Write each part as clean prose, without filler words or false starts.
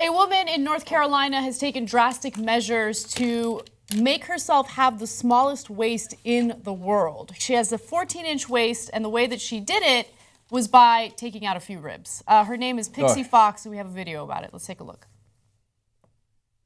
A woman in North Carolina has taken drastic measures to make herself have the smallest waist in the world. She has a 14-inch waist, and the way that she did it was by taking out a few ribs. Her name is Pixee Fox, and we have a video about it. Let's take a look.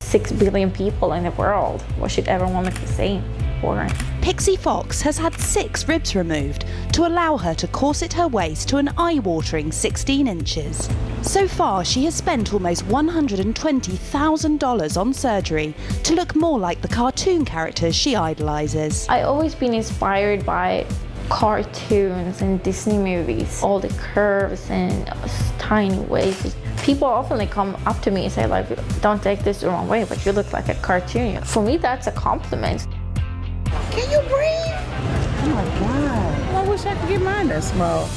6 billion people in the world. What should everyone look the same for? Pixee Fox has had 6 ribs removed to allow her to corset her waist to an eye-watering 16 inches. So far, she has spent almost $120,000 on surgery to look more like the cartoon characters she idolizes. I always been inspired by cartoons and Disney movies, all the curves and tiny waists. People often come up to me and say, like, don't take this the wrong way, but you look like a cartoon. For me, that's a compliment. Can you breathe? Oh my God. Well, I wish I could get mine that small.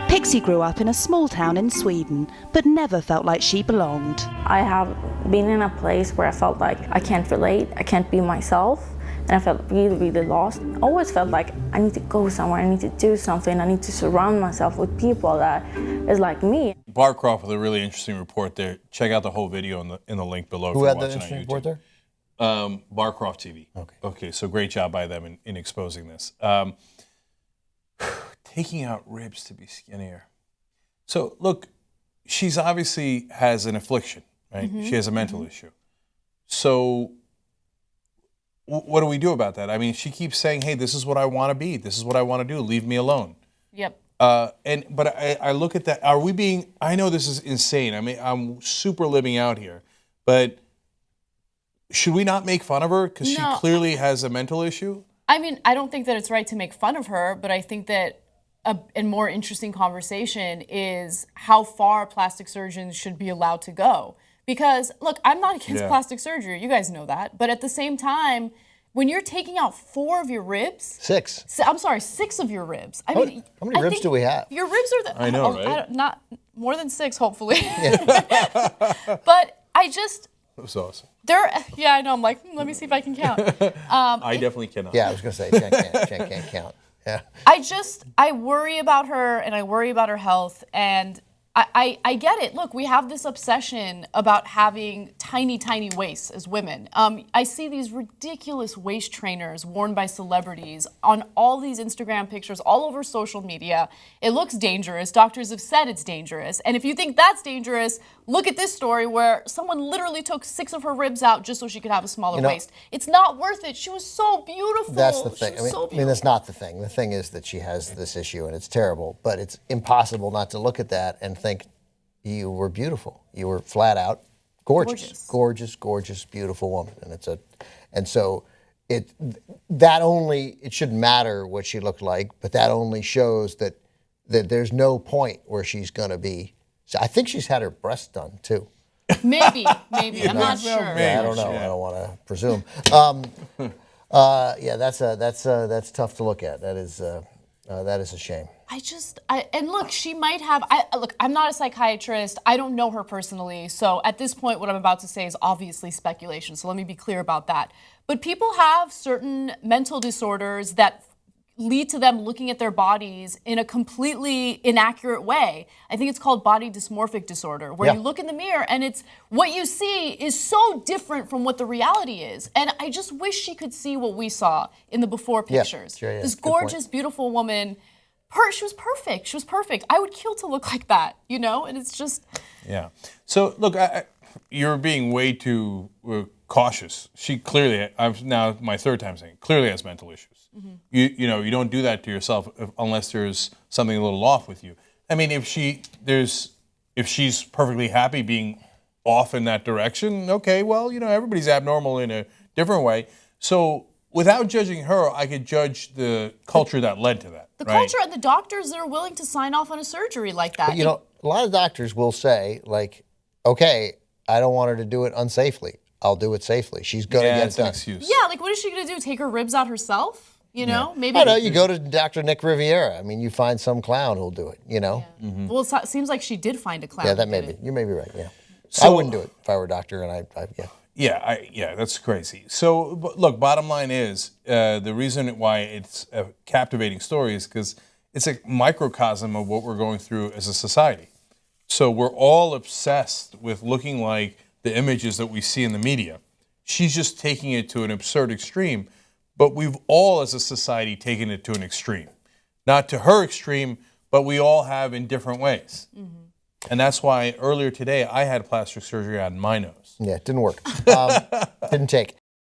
Pixee grew up in a small town in Sweden, but never felt like she belonged. I have been in a place where I felt like I can't relate, I can't be myself, and I felt really, really lost. I always felt like I need to go somewhere, I need to do something, I need to surround myself with people that is like me. Barcroft with a really interesting report there. Check out the whole video in the link below. Who had the interesting report there? Barcroft TV. Okay, so great job by them in exposing this. Taking out ribs to be skinnier. So look, she's obviously has an affliction, right? She has a mental issue. So what do we do about that? I mean, she keeps saying, hey, this is what I want to be. This is what I want to do. Leave me alone. Yep. But I look at that. Are we being, I know this is insane. I mean, I'm super living out here, but should we not make fun of her because she clearly has a mental issue? I mean, I don't think that it's right to make fun of her, but I think that a more interesting conversation is how far plastic surgeons should be allowed to go. Because, look, I'm not against plastic surgery. You guys know that. But at the same time, when you're taking out 4 of your ribs... 6. I'm sorry, 6 of your ribs. I mean, how many ribs do we have? Your ribs are the... I know, right? Not more than 6, hopefully. But I just... That was awesome. Yeah, I know. I'm like, let me see if I can count. I definitely cannot. Yeah, I was going to say, Cenk can't count. Yeah. I worry about her, and I worry about her health, and I get it. Look, we have this obsession about having tiny, tiny waists as women. I see these ridiculous waist trainers worn by celebrities on all these Instagram pictures all over social media. It looks dangerous. Doctors have said it's dangerous. And if you think that's dangerous, look at this story where someone literally took 6 of her ribs out just so she could have a smaller waist. It's not worth it. She was so beautiful. That's the thing. I mean, that's not the thing. The thing is that she has this issue, and it's terrible. But it's impossible not to look at that and think you were beautiful. You were flat out gorgeous, gorgeous, beautiful woman. And so it shouldn't matter what she looked like, but that only shows that there's no point where she's going to be. So I think she's had her breasts done too. Maybe. I'm not sure. Yeah, I don't know. I don't want to presume. Yeah, that's tough to look at. That is a shame. And look, she might have, look, I'm not a psychiatrist. I don't know her personally. So at this point, what I'm about to say is obviously speculation. So let me be clear about that. But people have certain mental disorders that lead to them looking at their bodies in a completely inaccurate way. I think it's called body dysmorphic disorder, where you look in the mirror and it's what you see is so different from what the reality is. And I just wish she could see what we saw in the before pictures. Sure, this gorgeous, beautiful woman. She was perfect. She was perfect. I would kill to look like that, you know? And it's just... Yeah. So, look, you're being way too cautious. She clearly, I'm now my 3rd time saying, clearly has mental issues. You know, you don't do that to yourself unless there's something a little off with you. I mean, if she's perfectly happy being off in that direction, okay, well, you know, everybody's abnormal in a different way. So without judging her, I could judge the culture that led to that. The culture and the doctors that are willing to sign off on a surgery like that. But, you know, a lot of doctors will say, like, okay, I don't want her to do it unsafely. I'll do it safely. She's going to get it done. An excuse. Yeah, like what is she going to do? Take her ribs out herself? You know, maybe. I know, you go to Dr. Nick Riviera. I mean, you find some clown who'll do it, you know? Yeah. Well, it seems like she did find a clown. Yeah, that may be. You may be right, yeah. So, I wouldn't do it if I were a doctor, and Yeah, that's crazy. So, look, bottom line is, the reason why it's a captivating story is because it's a microcosm of what we're going through as a society. So we're all obsessed with looking like the images that we see in the media. She's just taking it to an absurd extreme, but we've all as a society taken it to an extreme. Not to her extreme, but we all have in different ways. And that's why earlier today I had plastic surgery on my nose. Yeah, it didn't work. Didn't take.